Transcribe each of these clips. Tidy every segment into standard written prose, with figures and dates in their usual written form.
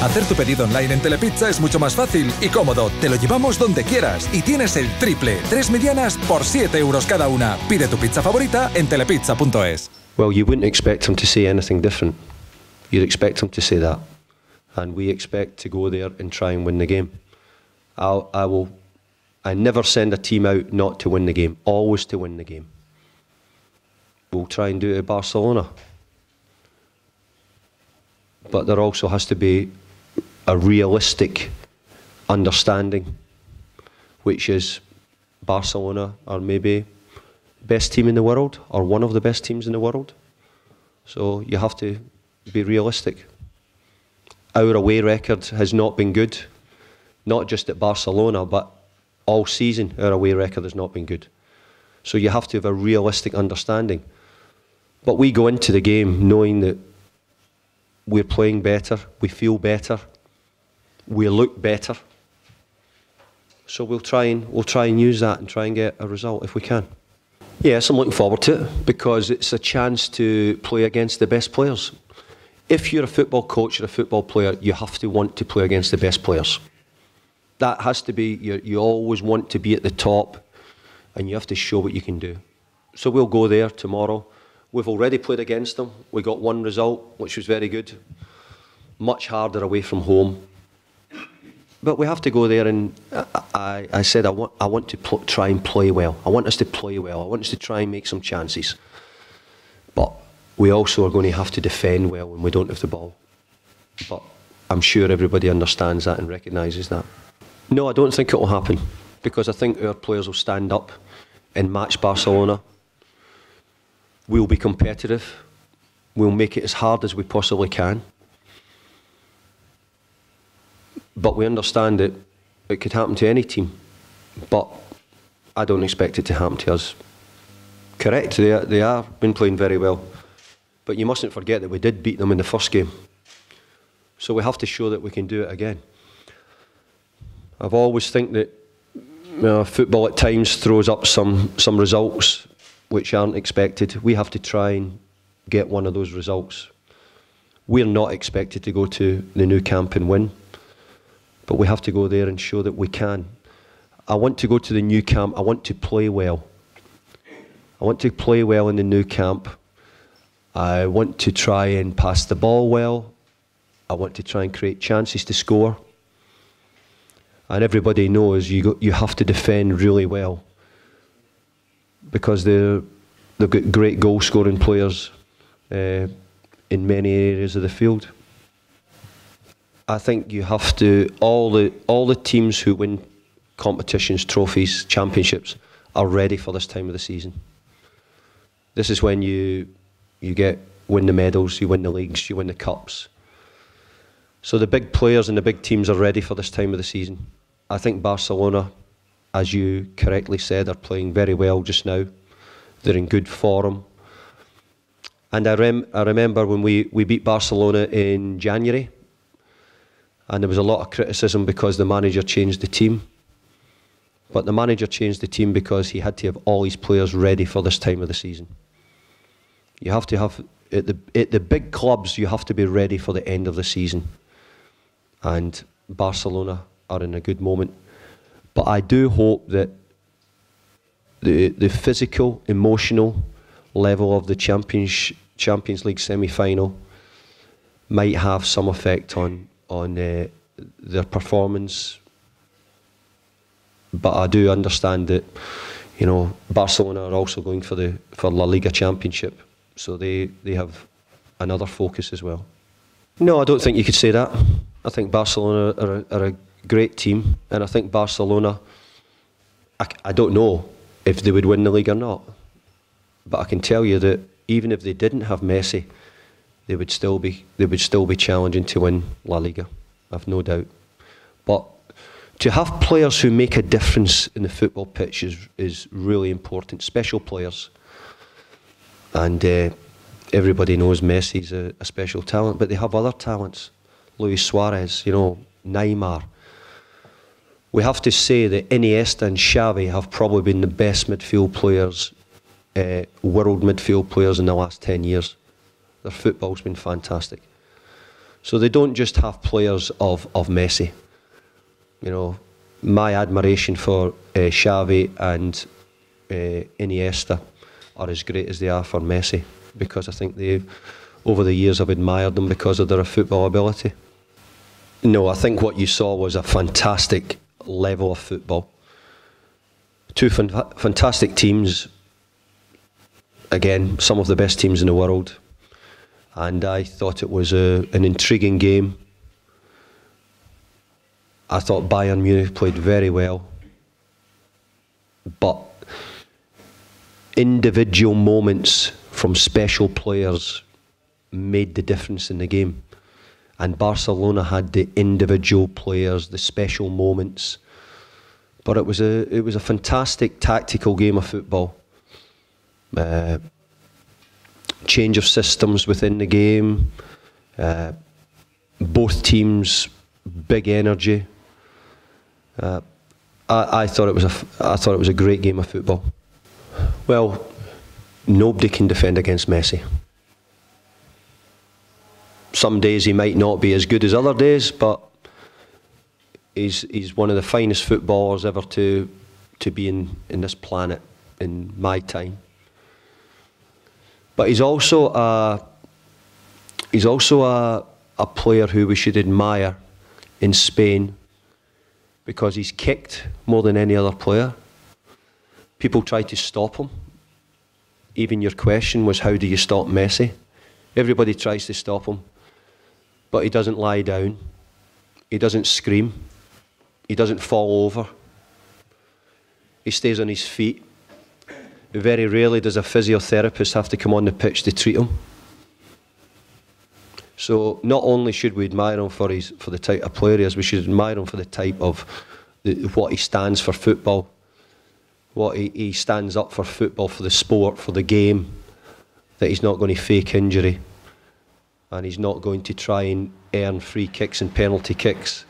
Hacer tu pedido online en Telepizza es mucho más fácil y cómodo. Te lo llevamos donde quieras y tienes el triple. 3 medianas por 7 euros cada una. Pide tu pizza favorita en telepizza.es. Well, you wouldn't expect him to say anything different. You'd expect him to say that. And we expect to go there and try and win the game. I never send a team out not to win the game, always to win the game. We'll try and do it at Barcelona. But there also has to be a realistic understanding, which is Barcelona are maybe best team in the world or one of the best teams in the world. So you have to be realistic. Our away record has not been good, not just at Barcelona, but all season our away record has not been good. So you have to have a realistic understanding. But we go into the game knowing that we're playing better, we feel better, we look better. So we'll try and use that and try and get a result if we can. Yes, I'm looking forward to it because it's a chance to play against the best players. If you're a football coach or a football player, you have to want to play against the best players. That has to be, you always want to be at the top and you have to show what you can do. So we'll go there tomorrow. We've already played against them. We got one result, which was very good. Much harder away from home. But we have to go there and I said I want to try and play well. I want us to play well. I want us to try and make some chances. But we also are going to have to defend well when we don't have the ball. But I'm sure everybody understands that and recognises that. No, I don't think it will happen because I think our players will stand up and match Barcelona. We'll be competitive. We'll make it as hard as we possibly can. But we understand that it could happen to any team. But I don't expect it to happen to us. Correct, they are been playing very well. But you mustn't forget that we did beat them in the first game. So we have to show that we can do it again. I've always think that football at times throws up some results which aren't expected. We have to try and get one of those results. We're not expected to go to the Nou Camp and win, but we have to go there and show that we can. I want to go to the Nou Camp, I want to play well. I want to play well in the Nou Camp. I want to try and pass the ball well. I want to try and create chances to score. And everybody knows you have to defend really well because they've got great goal-scoring players in many areas of the field. I think you have to, all the teams who win competitions, trophies, championships are ready for this time of the season. This is when you win the medals, you win the leagues, you win the cups. So the big players and the big teams are ready for this time of the season. I think Barcelona, as you correctly said, are playing very well just now. They're in good form. And I remember when we beat Barcelona in January, and there was a lot of criticism because the manager changed the team. But the manager changed the team because he had to have all his players ready for this time of the season. You have to have, at the big clubs, you have to be ready for the end of the season. And Barcelona are in a good moment. But I do hope that the physical, emotional level of the Champions League semi-final might have some effect on their performance. But I do understand that, Barcelona are also going for La Liga Championship, so they have another focus as well. No, I don't think you could say that. I think Barcelona are a great team, and I think Barcelona, I don't know if they would win the league or not, but I can tell you that even if they didn't have Messi, they would still be challenging to win La Liga. I've no doubt. But to have players who make a difference in the football pitch is really important. Special players, and everybody knows Messi's a special talent, but they have other talents. Luis Suarez, Neymar. We have to say that Iniesta and Xavi have probably been the best midfield players, world midfield players in the last 10 years. Their football's been fantastic. So they don't just have players of Messi. You know, my admiration for Xavi and Iniesta are as great as they are for Messi, because I think they, over the years, I've admired them because of their football ability. No, I think what you saw was a fantastic level of football. Two fantastic teams. Again, some of the best teams in the world. And I thought it was an intriguing game. I thought Bayern Munich played very well. But individual moments from special players made the difference in the game. And Barcelona had the individual players, the special moments. But it was a fantastic tactical game of football. Change of systems within the game. Both teams, big energy. I thought it was a great game of football. Well, nobody can defend against Messi. Some days he might not be as good as other days, but he's one of the finest footballers ever to be in this planet in my time. But he's also a player who we should admire in Spain, because he's kicked more than any other player. People try to stop him. Even your question was, how do you stop Messi? Everybody tries to stop him, but he doesn't lie down. He doesn't scream. He doesn't fall over. He stays on his feet. Very rarely does a physiotherapist have to come on the pitch to treat him. So not only should we admire him for the type of player he is, we should admire him for the type of what he stands for football. What he stands up for football, for the sport, for the game. That he's not going to fake injury, and he's not going to try and earn free kicks and penalty kicks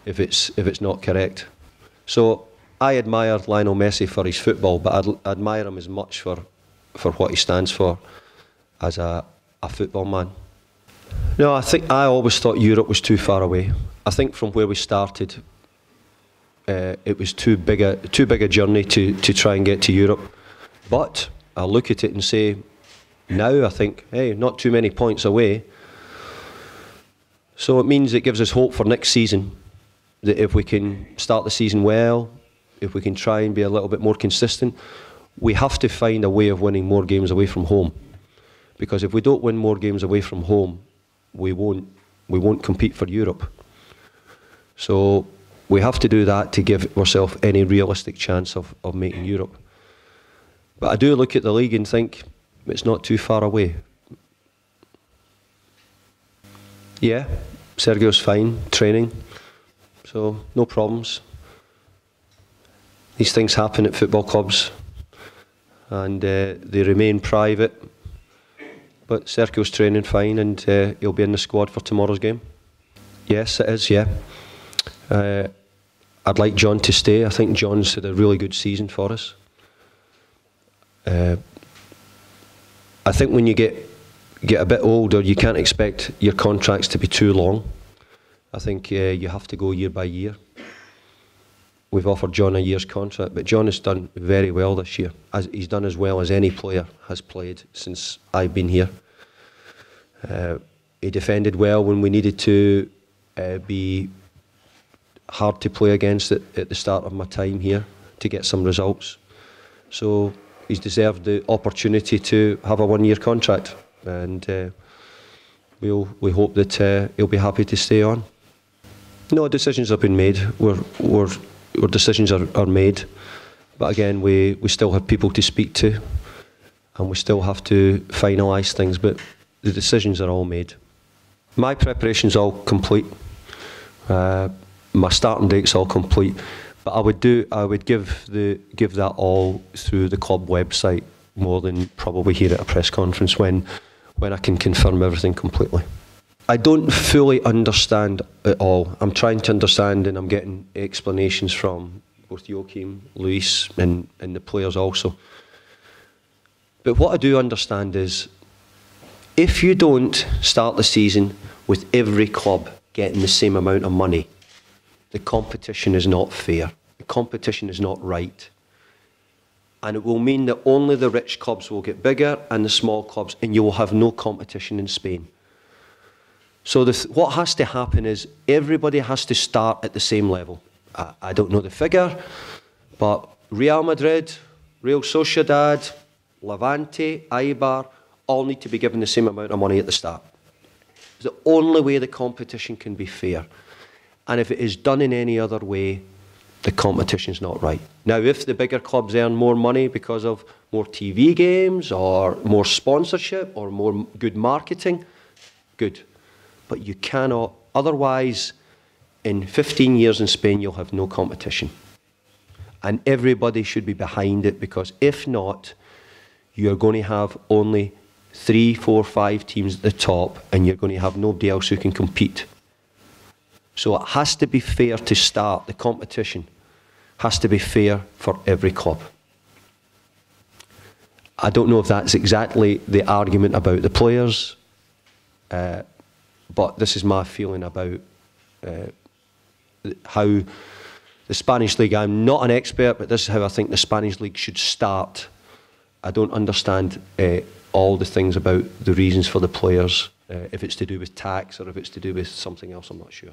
if it's not correct. So I admire Lionel Messi for his football, but I admire him as much for what he stands for as a football man. No, I always thought Europe was too far away. I think from where we started, it was too big a journey to try and get to Europe. But I look at it and say, now I think, hey, not too many points away. So it means it gives us hope for next season, that if we can start the season well, if we can try and be a little bit more consistent, we have to find a way of winning more games away from home. Because if we don't win more games away from home, we won't compete for Europe. So we have to do that to give ourselves any realistic chance of making Europe. But I do look at the league and think it's not too far away. Yeah, Sergio's fine, training, so no problems. These things happen at football clubs, and they remain private. But Sergio's training fine, and he'll be in the squad for tomorrow's game. Yes, it is, yeah. I'd like John to stay. I think John's had a really good season for us. I think when you get a bit older, you can't expect your contracts to be too long. I think you have to go year by year. We've offered John a year's contract, but John has done very well this year. He's done as well as any player has played since I've been here. He defended well when we needed to be hard to play against at the start of my time here to get some results. So he's deserved the opportunity to have a one-year contract, and we hope that he'll be happy to stay on. No, decisions have been made. Our decisions are made, but again, we still have people to speak to, and we still have to finalise things, but the decisions are all made. My preparation's all complete. My starting date's all complete, but I would give that all through the club website more than probably here at a press conference when I can confirm everything completely. I don't fully understand it all. I'm trying to understand, and I'm getting explanations from both Joachim, Luis, and the players also. But what I do understand is, if you don't start the season with every club getting the same amount of money, the competition is not fair. The competition is not right. And it will mean that only the rich clubs will get bigger and the small clubs, and you will have no competition in Spain. So what has to happen is everybody has to start at the same level. I don't know the figure, but Real Madrid, Real Sociedad, Levante, Eibar, all need to be given the same amount of money at the start. It's the only way the competition can be fair. And if it is done in any other way, the competition's not right. Now, if the bigger clubs earn more money because of more TV games or more sponsorship or more good marketing, good. But you cannot, otherwise, in 15 years in Spain, you'll have no competition. And everybody should be behind it, because if not, you're going to have only 3, 4, 5 teams at the top, and you're going to have nobody else who can compete. So it has to be fair to start. The competition has to be fair for every club. I don't know if that's exactly the argument about the players, but this is my feeling about how the Spanish League, I'm not an expert, but this is how I think the Spanish League should start. I don't understand all the things about the reasons for the players, if it's to do with tax or if it's to do with something else, I'm not sure.